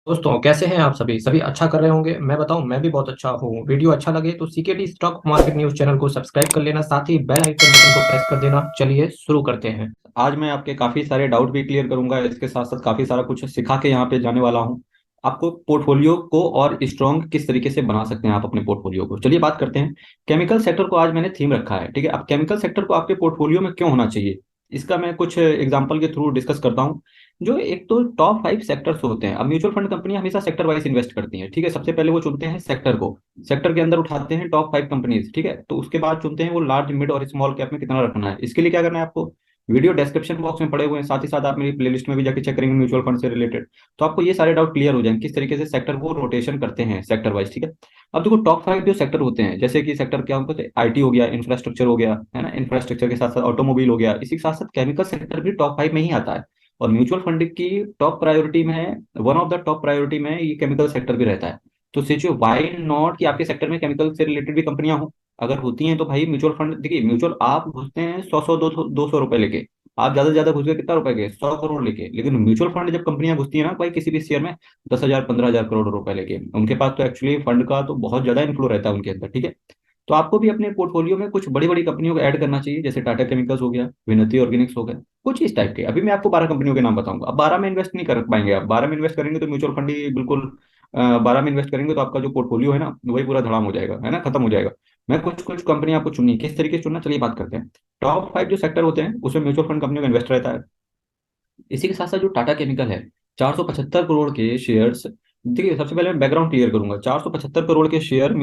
दोस्तों कैसे हैं आप सभी सभी अच्छा कर रहे होंगे। मैं बताऊं, मैं भी बहुत अच्छा हूँ। वीडियो अच्छा लगे तो CKD stock market news channel को सब्सक्राइब कर लेना, साथ ही बेल आइकन बटन को प्रेस कर देना। चलिए शुरू करते हैं। आज मैं आपके काफी सारे डाउट भी क्लियर करूंगा, इसके साथ साथ काफी सारा कुछ सिखा के यहाँ पे जाने वाला हूँ आपको। पोर्टफोलियो को और स्ट्रॉन्ग किस तरीके से बना सकते हैं आप अपने पोर्टफोलियो को, चलिए बात करते हैं। केमिकल सेक्टर को आज मैंने थीम रखा है, ठीक है। अब केमिकल सेक्टर को आपके पोर्टफोलियो में क्यों होना चाहिए, इसका मैं कुछ एग्जांपल के थ्रू डिस्कस करता हूँ। जो एक तो टॉप 5 सेक्टर्स होते हैं। अब म्यूचुअल फंड कंपनी हमेशा सेक्टर वाइज इन्वेस्ट करती हैं, ठीक है। सबसे पहले वो चुनते हैं सेक्टर को, सेक्टर के अंदर उठाते हैं टॉप 5 कंपनीज, ठीक है। तो उसके बाद चुनते हैं वो लार्ज मिड और स्मॉल कैप में कितना रखना है। इसके लिए क्या करना है आपको, वीडियो डिस्क्रिप्शन बॉक्स में पड़े हुए हैं, साथ ही साथ आप मेरी प्लेलिस्ट में भी जाके चेक करेंगे म्यूचुअल फंड से रिलेटेड। तो आपको ये सारे डाउट क्लियर हो जाएंगे किस तरीके से सेक्टर को रोटेशन करते हैं सेक्टर वाइज, ठीक है। अब देखो टॉप 5 जो सेक्टर होते हैं, जैसे कि सेक्टर क्या होते हैं, आईटी हो गया, इंफ्रास्ट्रक्चर हो गया, है ना। इंफ्रास्ट्रक्चर के साथ साथ ऑटोमोबाइल हो गया, इसी के साथ साथ केमिकल सेक्टर भी टॉप 5 में ही आता है। और म्यूचुअल फंड की टॉप प्रायोरिटी में, one of the top priority में ये केमिकल सेक्टर भी रहता है। तो सोचिए वाई नॉट कि आपके सेक्टर में केमिकल से रिलेटेड भी कंपनियां हो। अगर होती हैं तो भाई म्यूचुअल फंड, देखिए म्यूचुअल आप घुसते हैं 100 100 200 रुपए लेके, आप ज्यादा से ज्यादा घुस गए कितना रुपए के, 100 करोड़ लेके। लेकिन म्यूचुअल फंड जब कंपनियां घुसती है ना भाई किसी भी शेयर में, 10,000 15,000 करोड़ रुपए लेके, उनके पास तो एक्चुअली फंड का तो बहुत ज्यादा इन्फ्लो रहता है उनके अंदर, ठीक है। तो आपको भी अपने पोर्टफोलियो में कुछ बड़ी बड़ी कंपनियों को ऐड करना चाहिए, जैसे टाटा केमिकल्स हो गया, विनती ऑर्गेनिक्स हो गया, कुछ इस टाइप के। अभी मैं आपको 12 कंपनियों के नाम बताऊंगा। अब 12 में इन्वेस्ट नहीं कर पाएंगे आप, 12 में इन्वेस्ट करेंगे तो म्यूचुअल फंड ही बिल्कुल 12 में इन्वेस्ट करेंगे तो आपका जो पोर्टफोलियो है ना वही पूरा धड़ाम हो जाएगा, है ना, खत्म हो जाएगा। मैं कुछ कुछ कंपनी आपको चुननी है, किस तरीके से चुनना चलिए बात करते हैं। टॉप 5 जो सेक्टर होते हैं उसमें म्यूचुअल फंड कंपनियों का इन्वेस्ट रहता है। इसी के साथ साथ जो टाटा केमिकल है, 475 करोड़ के शेयर्स। देखिए सबसे पहले मैं बैकग्राउंड क्लियर करूंगा, 475 करोड़ के शेयर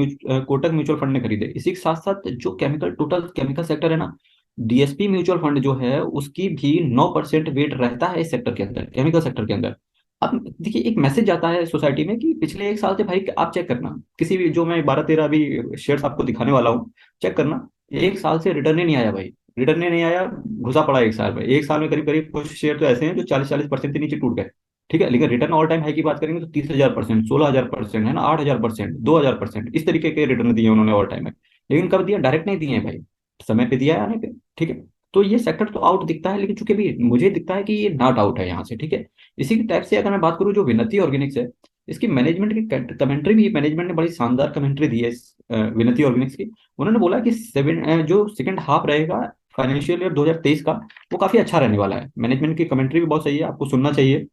कोटक म्यूचुअल फंड ने खरीदे। इसी के साथ साथ जो केमिकल टोटल केमिकल सेक्टर है ना, डीएसपी म्यूचुअल फंड जो है उसकी भी 9% वेट रहता है इस सेक्टर के अंदर, केमिकल सेक्टर के अंदर। अब देखिए एक मैसेज जाता है सोसाइटी में कि पिछले एक साल से भाई आप चेक करना, किसी भी जो मैं 12 13 अभी शेयर्स आपको दिखाने वाला हूँ, चेक करना, एक साल से रिटर्न ही नहीं आया भाई। रिटर्न ही नहीं आया, घुसा पड़ा एक साल में। एक साल में करीब करीब कुछ शेयर तो ऐसे हैं जो 40 40% से नीचे टूट गए, ठीक है। लेकिन रिटर्न ऑल टाइम हाई की बात करेंगे तो 30,000%, 16,000%, है ना, 8,000%, 2,000%, इस तरीके के रिटर्न दिए उन्होंने ऑल टाइम में। लेकिन कब दिया, डायरेक्ट नहीं दिए हैं भाई, समय पे दिया है आने पे, ठीक है। तो ये सेक्टर तो आउट दिखता है, लेकिन चूंकि भी मुझे दिखता है कि ये नॉट आउट है यहाँ से, ठीक है। इसी के टाइप से अगर मैं बात करूँ जो विनती ऑर्गेनिक्स है, इसकी मैनेजमेंट की कमेंट्री भी, मैनेजमेंट ने बड़ी शानदार कमेंट्री दी है इस विनती ऑर्गेनिक्स की। उन्होंने बोला कि जो सेकंड हाफ रहेगा फाइनेंशियल ईयर 2023 का, वो काफी अच्छा रहने वाला है। मैनेजमेंट की कमेंट्री भी बहुत सही है, आपको सुनना चाहिए।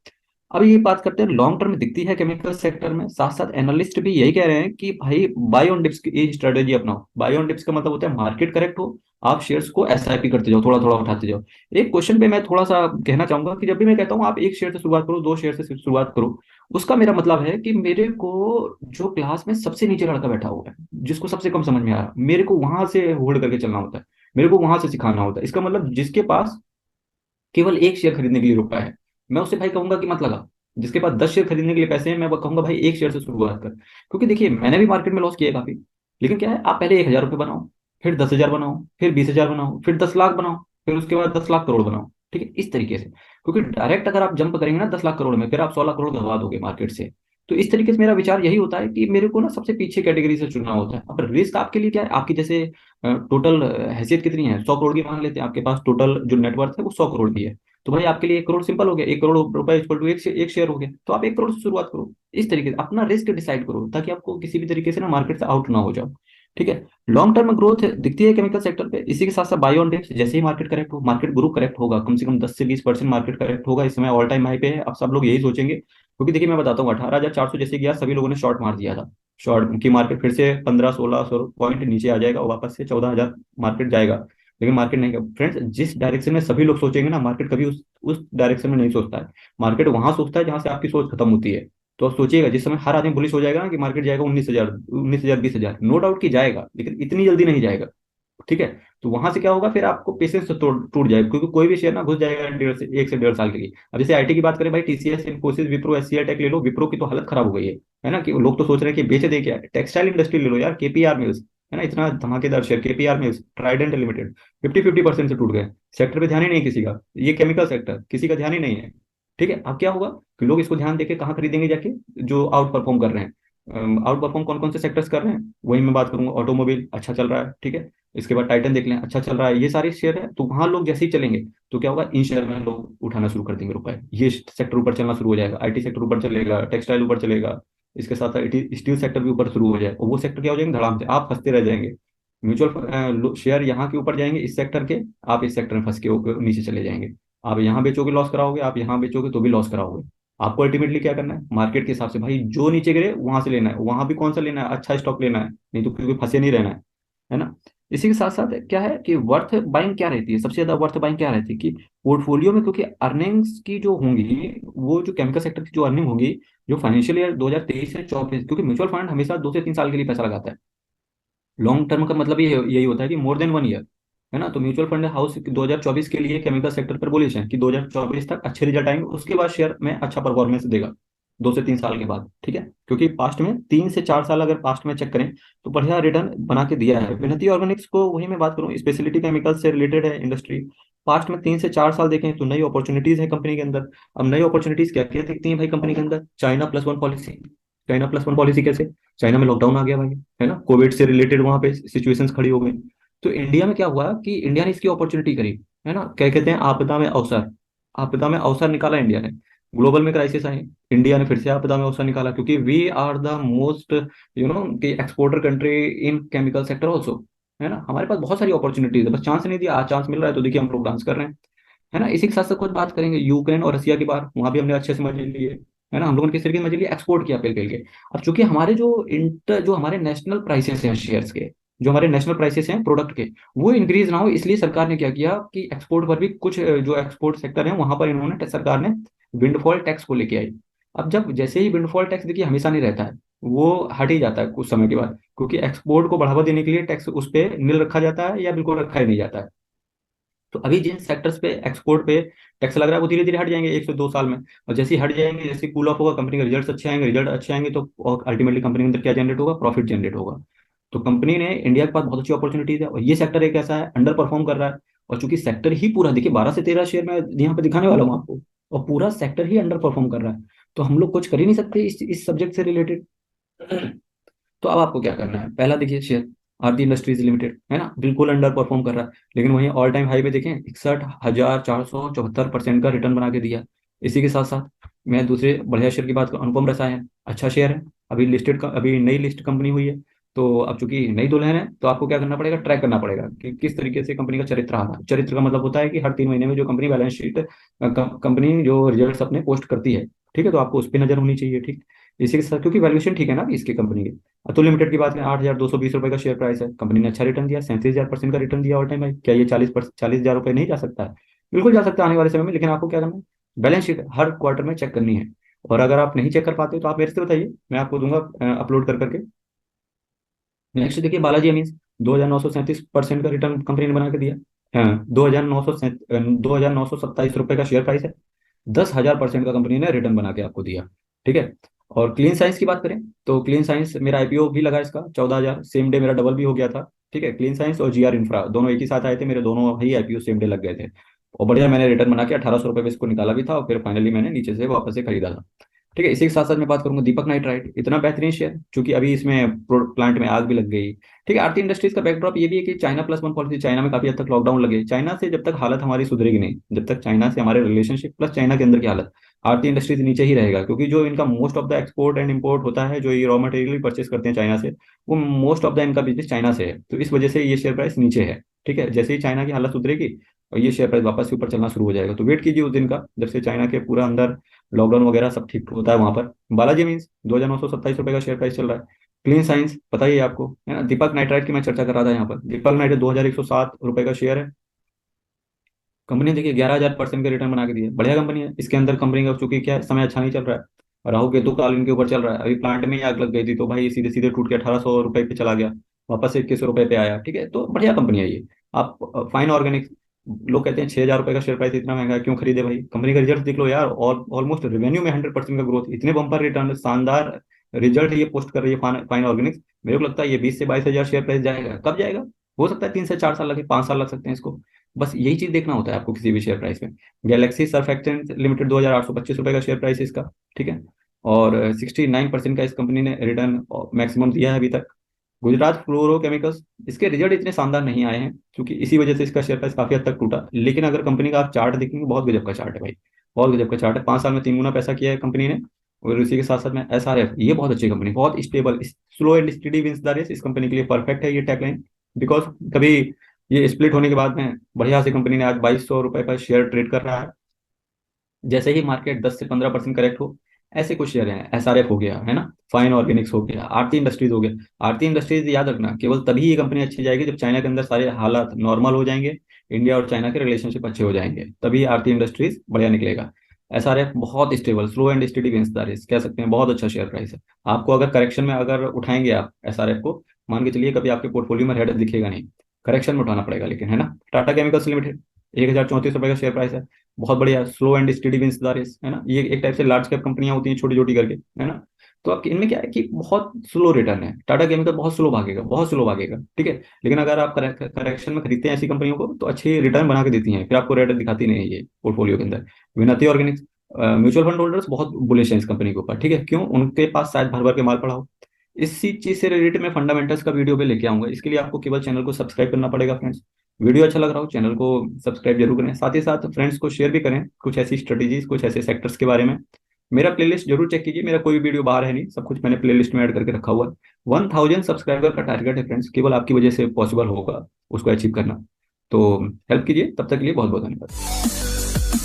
अब ये बात करते हैं लॉन्ग टर्म में दिखती है केमिकल सेक्टर में, साथ साथ एनालिस्ट भी यही कह रहे हैं कि भाई बाय ऑन डिप्स की स्ट्रेटेजी अपनाओ। बाय ऑन डिप्स का मतलब होता है मार्केट करेक्ट हो, आप शेयर्स को एसआईपी करते जाओ, थोड़ा थोड़ा उठाते जाओ। एक क्वेश्चन पे मैं थोड़ा सा कहना चाहूंगा कि जब भी मैं कहता हूँ आप एक शेयर से शुरुआत करो, दो शेयर से शुरुआत करो, उसका मेरा मतलब है कि मेरे को जो क्लास में सबसे नीचे लड़का बैठा हुआ है, जिसको सबसे कम समझ में आ रहा है, मेरे को वहां से होल्ड करके चलना होता है, मेरे को वहां से सिखाना होता है। इसका मतलब जिसके पास केवल एक शेयर खरीदने के लिए रुपया है, मैं उससे भाई कहूंगा कि मत लगा। जिसके पास 10 शेयर खरीदने के लिए पैसे हैं, मैं वो कहूंगा भाई एक शेयर से शुरुआत कर। क्योंकि देखिए मैंने भी मार्केट में लॉस किया है काफी। लेकिन क्या है, आप पहले 1,000 रुपये बनाओ, फिर 10,000 बनाओ, फिर 20,000 बनाओ, फिर 10 लाख बनाओ, फिर उसके बाद 10 लाख करोड़ बनाओ, ठीक है, इस तरीके से। क्योंकि डायरेक्ट अगर आप जंप करेंगे ना 10 लाख करोड़ में, फिर आप 100 लाख करोड़ गंवा दोगे मार्केट से। तो इस तरीके से मेरा विचार यही होता है कि मेरे को ना सबसे पीछे कैटेगरी से चुनना होता है। अब रिस्क आपके लिए क्या है, आपकी जैसे टोटल हैसियत कितनी है, 100 करोड़ की मान लेते हैं, आपके पास टोटल जो नेटवर्थ है वो 100 करोड़ की है। तो भाई आपके लिए 1 करोड़ सिंपल हो गया, 1 करोड़ रुपए इक्वल टू एक शेयर हो गया। तो आप 1 करोड़ से शुरुआत करो, इस तरीके से अपना रिस्क डिसाइड करो, ताकि आपको किसी भी तरीके से ना मार्केट से आउट ना हो जाओ, ठीक है। लॉन्ग टर्म ग्रोथ दिखती है केमिकल सेक्टर पे। इसी के साथ साथ बाय ऑन डिप्स, जैसे ही मार्केट करेक्ट हो, मार्केट ग्रुप करेक्ट होगा, कम से कम 10 से 20% मार्केट करेक्ट होगा। इस समय ऑल टाइम हाई पे है, अब सब लोग यही सोचेंगे, क्योंकि देखिए मैं बताता हूँ 18,400 जैसे गया, सभी लोगों ने शॉर्ट मार दिया था। शॉर्ट की मार्केट फिर से 15 1600 पॉइंट नीचे आ जाएगा और वापस से 14,000 मार्केट जाएगा। लेकिन मार्केट नहीं, फ्रेंड्स जिस डायरेक्शन में सभी लोग सोचेंगे ना, मार्केट कभी उस डायरेक्शन में नहीं सोचता है। मार्केट वहां सोचता है जहां से आपकी सोच खत्म होती है। तो आप सोचिएगा जिस समय हर आदमी बुलिश हो जाएगा ना कि मार्केट जाएगा 19,000, 19,000, 20,000, नो डाउट कि जाएगा, लेकिन इतनी जल्दी नहीं जाएगा, ठीक है। तो वहां से क्या होगा, फिर आपको पेशेंस टूट जाएगा, क्योंकि कोई भी शेयर ना घुस जाएगा 1 से 1.5 साल के लिए। अब जैसे आईटी की बात करें भाई, TCS, Infosys, Wipro, HCL tech ले लो। विप्रो की तो हालत खराब हो गई है ना, कि लोग तो सोच रहे हैं कि बेच दे क्या। टेक्सटाइल इंडस्ट्री ले लो यार, केपीआर मिल्स, है ना, इतना धमाकेदार share KPR mills, Trident limited, 50% से टूट गए। सेक्टर पे ध्यान ही नहीं किसी का, ये केमिकल सेक्टर किसी का ध्यान ही नहीं है, ठीक है। अब क्या होगा कि लोग इसको ध्यान देके कहाँ खरीदेंगे जाके, जो आउट परफॉर्म कर रहे हैं। आउट परफॉर्म कौन कौन से सेक्टर्स कर रहे हैं वही मैं बात करूंगा। ऑटोमोबाइल अच्छा चल रहा है, ठीक है। इसके बाद टाइटन देख लें, अच्छा चल रहा है। ये सारे शेयर है, तो वहां लोग जैसे ही चलेंगे तो क्या होगा, इन शेयर में लोग उठाना शुरू कर देंगे रुपए, ये सेक्टर ऊपर चलना शुरू हो जाएगा, आईटी सेक्टर ऊपर चलेगा, टेक्सटाइल ऊपर चलेगा, इसके साथ साथ स्टील सेक्टर भी ऊपर शुरू हो जाएगा, और वो सेक्टर क्या हो जाएंगे धड़ाम से, आप फंसते रह जाएंगे। म्यूचुअल शेयर यहाँ के ऊपर जाएंगे इस सेक्टर के, आप इस सेक्टर में फंस के ऊपर नीचे चले जाएंगे। आप यहाँ बेचोगे लॉस कराओगे, आप यहाँ बेचोगे तो भी लॉस कराओगे। आपको अल्टीमेटली क्या करना है, मार्केट के हिसाब से भाई जो नीचे गिरे वहां से लेना है, वहां भी कौन सा लेना है, अच्छा स्टॉक लेना है, नहीं तो क्योंकि फंसे नहीं रहना है ना। इसी के साथ साथ क्या है कि वर्थ बाइंग क्या रहती है, सबसे ज्यादा वर्थ बाइंग क्या रहती है कि पोर्टफोलियो में, क्योंकि अर्निंग्स की जो होंगी, वो जो केमिकल सेक्टर की जो अर्निंग होगी, जो फाइनेंशियल ईयर 2023 से 24, क्योंकि म्यूचुअल फंड हमेशा 2 से 3 साल के लिए पैसा लगाता है। लॉन्ग टर्म का मतलब ये यही होता है कि मोर देन 1 ईयर, है ना। तो म्यूचुअल फंड हाउस 2024 के लिए केमिकल सेक्टर पर बुलिश है कि 2024 तक अच्छे रिजल्ट आएंगे, उसके बाद शेयर में अच्छा परफॉर्मेंस देगा 2 से 3 साल के बाद, ठीक है। क्योंकि पास्ट में 3 से 4 साल अगर पास्ट में चेक करें तो बढ़िया रिटर्न बना के दिया है विनती ऑर्गेनिक्स को। वही मैं बात करूँ, स्पेशलिटी केमिकल्स से रिलेटेड है इंडस्ट्री। पास्ट में 3 से 4 साल देखें तो नई अपॉर्चुनिटीज है कंपनी के अंदर। अब नई अपॉर्चुनिटीज क्या क्या दिखती हैं भाई कंपनी के अंदर, China+1 पॉलिसी। China+1 पॉलिसी कैसे, चाइना में लॉकडाउन आ गया भाई, है ना, कोविड से रिलेटेड वहां पे सिचुएशंस खड़ी हो गई। तो इंडिया में क्या हुआ कि इंडिया ने इसकी अपॉर्चुनिटी करी, है ना, क्या कहते हैं, आपदा में अवसर। आपदा में अवसर निकाला इंडिया ने। ग्लोबल में क्राइसिस आई, इंडिया ने फिर से आपदा में अवसर निकाला, क्योंकि वी आर द मोस्ट कि exporter country in chemical sector also, है ना। हमारे पास बहुत सारी अपॉर्चुनिटीज है, बस चांस नहीं दिया, आज चांस मिल रहा है तो देखिए हम लोग डांस कर रहे हैं, है ना। इसी के साथ साथ कुछ बात करेंगे यूक्रेन और रसिया की बात, वहां भी हमने अच्छे से मजे लिए, है ना। हम लोगों ने किस तरीके से मजे लिए, एक्सपोर्ट किया पेल के। अब चूंकि हमारे जो हमारे नेशनल प्राइसेस हैं शेयर्स के, जो हमारे नेशनल प्राइसेस हैं प्रोडक्ट के, वो इंक्रीज ना हो, इसलिए सरकार ने क्या किया कि एक्सपोर्ट पर भी कुछ जो एक्सपोर्ट सेक्टर है वहां पर इन्होंने सरकार ने विंडफॉल टैक्स को लेके आई। अब जब जैसे ही विंडफॉल टैक्स देखिए हमेशा नहीं रहता है, वो हट ही जाता है कुछ समय के बाद, क्योंकि एक्सपोर्ट को बढ़ावा देने के लिए टैक्स उस पर नील रखा जाता है या बिल्कुल रखा ही नहीं जाता है। तो अभी जिन सेक्टर्स पे एक्सपोर्ट पे टैक्स लग रहा है वो धीरे धीरे हट जाएंगे 1 से 2 साल में। और जैसे ही हट जाएंगे, जैसे कूल ऑफ होगा, कंपनी के रिजल्ट्स अच्छे आएंगे, रिजल्ट अच्छे आएंगे तो अल्टीमेटली कंपनी के अंदर क्या जनरेट होगा, प्रॉफिट जनरेट होगा। तो कंपनी ने, इंडिया के पास बहुत अच्छी अपॉर्चुनिटीज है, और ये सेक्टर एक ऐसा है अंडर परफॉर्म कर रहा है। और चूंकि सेक्टर ही पूरा देखिए 12 से 13 शेयर में यहाँ पे दिखाने वाला हूँ आपको, और पूरा सेक्टर ही अंडर परफॉर्म कर रहा है, तो हम लोग कुछ कर ही नहीं सकते इस सब्जेक्ट से रिलेटेड। तो अब आपको क्या करना है, पहला देखिए शेयर आरती इंडस्ट्रीज लिमिटेड, है ना, बिल्कुल अंडर परफॉर्म कर रहा है, लेकिन वहीं ऑल टाइम हाई पे देखें 61,474% का रिटर्न बना के दिया। इसी के साथ साथ मैं दूसरे बढ़िया शेयर की बात करूं, अनुपम रसायन अच्छा शेयर है, अभी लिस्टेड का, अभी नई लिस्ट कंपनी हुई है। तो अब चूंकि नई दुल्हन है तो आपको क्या करना पड़ेगा, ट्रैक करना पड़ेगा कि किस तरीके से कंपनी का चरित्र रहा। चरित्र का मतलब होता है कि हर 3 महीने में जो कंपनी बैलेंस शीट, कंपनी जो रिजल्ट्स अपने पोस्ट करती है, ठीक है, तो आपको उस पर नजर होनी चाहिए, ठीक। इसी के साथ क्योंकि वैल्यूएशन ठीक है ना अभी इसकी कंपनी की। अतुल लिमिटेड की बात करें, 8,220 रुपए का शेयर प्राइस है, कंपनी ने अच्छा रिटर्न दिया, 37,000% का रिटर्न दिया ऑल टाइम भाई। क्या ये 40,000 रुपये नहीं जा सकता है, बिल्कुल जा सकता है आने वाले समय में, लेकिन आपको क्या करना है, बैलेंस शीट हर क्वार्टर में चेक करनी है। और अगर आप नहीं चेक कर पाते तो आप मेरे से बताइए, मैं आपको दूंगा अपलोड कर करके। नेक्स्ट देखिए बालाजी एमीन्स, 2,937% का रिटर्न कंपनी ने बना के दिया। हाँ, 2,927 रुपए का शेयर प्राइस है, 10,000% का कंपनी ने रिटर्न बना के आपको दिया, ठीक है। और क्लीन साइंस की बात करें तो क्लीन साइंस मेरा आईपीओ भी लगा इसका 14,000, सेम डे मेरा डबल भी हो गया था, ठीक है। क्लीन साइंस और जीआर इंफ्रा दोनों एक ही साथ आए थे, मेरे दोनों ही आईपीओ सेम डे लग गए थे। और बढ़िया मैंने रिटर्न बना के 1,800 रुपये पे इसको निकाला भी था, और फिर फाइनली मैंने नीचे से वापस से खरीदा था, ठीक है। इसी के साथ साथ मैं बात करूंगा दीपक नाइट्राइट, इतना बेहतरीन शेयर, क्योंकि अभी इसमें प्लांट में आग भी लग गई, ठीक है। आरती इंडस्ट्रीज का बैकड्रॉप ये भी है कि China+1 पॉलिसी, चाइना में काफी हद तक लॉकडाउन लगे, चाइना से जब तक हालत हमारी सुधरेगी नहीं, जब तक चाइना से हमारे रिलेशनशिप प्लस चाइना के अंदर की हालत, आरती इंडस्ट्रीज नीचे ही रहेगा, क्योंकि जो इनका most of the export and import होता है, जो ये रॉ मटेरियल परचेस करते हैं चाइना से, वो मोस्ट ऑफ द इनका बिजनेस चाइना से है, तो इस वजह से ये शेयर प्राइस नीचे है, ठीक है। जैसे ही चाइना की हालत सुधरेगी और ये शेयर प्राइस वापस से ऊपर चलना शुरू हो जाएगा, तो वेट कीजिए उस दिन का जब से चाइना के पूरा अंदर लॉकडाउन वगैरह सब ठीक होता है वहां पर। बालाजी मीन्स 2,927 रुपए का शेयर प्राइस चल रहा है। क्लीन साइंस पता ही है आपको, है ना। दीपक नाइट्राइट की मैं चर्चा कर रहा था यहाँ पर, दीपक नाइट्राइट 2,107 रुपए का शेयर है। कंपनी देखिए 11,000% का रिटर्न बना के दिया, बढ़िया कंपनी है। इसके अंदर कंपनी का चूंकि क्या है, समय अच्छा नहीं चल रहा है, राहु केतु काल इनके ऊपर चल रहा है, अभी प्लांट में ही आग लग गई थी तो भाई सीधे सीधे टूट के 1,800 रुपए पे चला गया, वापस से 21 रुपए पे आया, ठीक है। तो बढ़िया कंपनी है ये। आप फाइन ऑर्गेनिक, लोग कहते हैं 6,000 रुपए का शेयर प्राइस इतना महंगा है, क्यों खरीदे भाई, कंपनी का रिजल्ट देख लो यार, और ऑलमोस्ट रेवेन्यू में 100% का ग्रोथ, इतने बम्पर रिटर्न, शानदार रिजल्ट ये पोस्ट कर रही है फाइन ऑर्गेनिक्स। मेरे को लगता है ये 20 से 22 हजार शेयर प्राइस जाएगा, कब जाएगा, हो सकता है 3 से 4 साल लगे, 5 साल लग सकते हैं इसको। बस यही चीज देखना होता है आपको किसी भी शेयर प्राइस में। गैलेक्सी सर्फैक्टेंट लिमिटेड 2,825 रुपए का शेयर प्राइस है इसका, ठीक है। और 69% का इस कंपनी ने रिटर्न मैक्सिमम दिया है अभी तक। गुजरात फ्लोरोकेमिकल्स, इसके रिजल्ट इतने शानदार नहीं आए हैं, क्योंकि इसी वजह से इसका शेयर प्राइस काफी हद तक टूटा। लेकिन अगर कंपनी का आप चार्ट देखेंगे, बहुत गजब का चार्ट है भाई, बहुत गजब का चार्ट है। 5 साल में 3 गुना पैसा किया है कंपनी ने। और उसी के साथ साथ में SRF, ये बहुत अच्छी कंपनी, बहुत stable, slow and steady wins the race, इस कंपनी के लिए परफेक्ट है ये टैगलाइन। बिकॉज कभी ये स्प्लिट होने के बाद में बढ़िया से कंपनी ने आज 2200 रुपए का शेयर ट्रेड कर रहा है। जैसे ही मार्केट 10 से 15% करेक्ट हो, ऐसे कुछ शेयर हैं। SRF हो गया है ना, फाइन ऑर्गेनिक्स हो गया, आरती इंडस्ट्रीज हो गया। आरती इंडस्ट्रीज याद रखना, केवल तभी ये कंपनी अच्छी जाएगी जब चाइना के अंदर सारे हालात नॉर्मल हो जाएंगे, इंडिया और चाइना के रिलेशनशिप अच्छे हो जाएंगे, तभी आरती इंडस्ट्रीज बढ़िया निकलेगा। SRF बहुत stable, slow and steady wins the race, कह सकते हैं बहुत अच्छा शेयर प्राइस है। आपको अगर करेक्शन में अगर उठाएंगे आप SRF को, मान के चलिए कभी आपके पोर्टफोलियो में रेड दिखेगा नहीं, करेक्शन में उठाना पड़ेगा लेकिन, है ना। टाटा केमिकल्स लिमिटेड, 1034 रुपए का शेयर प्राइस है, बहुत बढ़िया, slow and steady wins the race, है ना। ये एक टाइप से लार्ज कैप कंपनियां होती हैं छोटी छोटी करके, है ना। तो आपके इनमें क्या है कि बहुत स्लो रिटर्न है। टाटा केमिकल बहुत स्लो भागेगा, बहुत स्लो भागेगा, ठीक है। लेकिन अगर आप करेक्शन में खरीदते हैं ऐसी कंपनियों को, तो अच्छी रिटर्न बना के देती हैं, फिर आपको रेट दिखाती नहीं है ये पोर्टफोलियो के अंदर। विनती ऑर्गेनिक्स, म्यूचुअल फंड होल्डर्स बहुत बुलिश हैं इस कंपनी के ऊपर, ठीक है। क्यों? उनके पास शायद भर भर के माल पड़ा हो। इसी चीज से रिलेटेड मैं फंडामेंटल्स का वीडियो पे लेके आऊंगा। इसके लिए आपको केवल चैनल को सब्सक्राइब करना पड़ेगा फ्रेंड्स। वीडियो अच्छा लग रहा हो, चैनल को सब्सक्राइब जरूर करें, साथ ही साथ फ्रेंड्स को शेयर भी करें कुछ ऐसी स्ट्रेटेजीज, कुछ ऐसे सेक्टर्स के बारे में। मेरा प्लेलिस्ट जरूर चेक कीजिए, मेरा कोई वीडियो बाहर है नहीं, सब कुछ मैंने प्लेलिस्ट में ऐड करके रखा हुआ है। 1000 सब्सक्राइबर का टारगेट है फ्रेंड्स, केवल आपकी वजह से पॉसिबल होगा उसको अचीव करना। तो हेल्प कीजिए, तब तक के लिए बहुत बहुत धन्यवाद।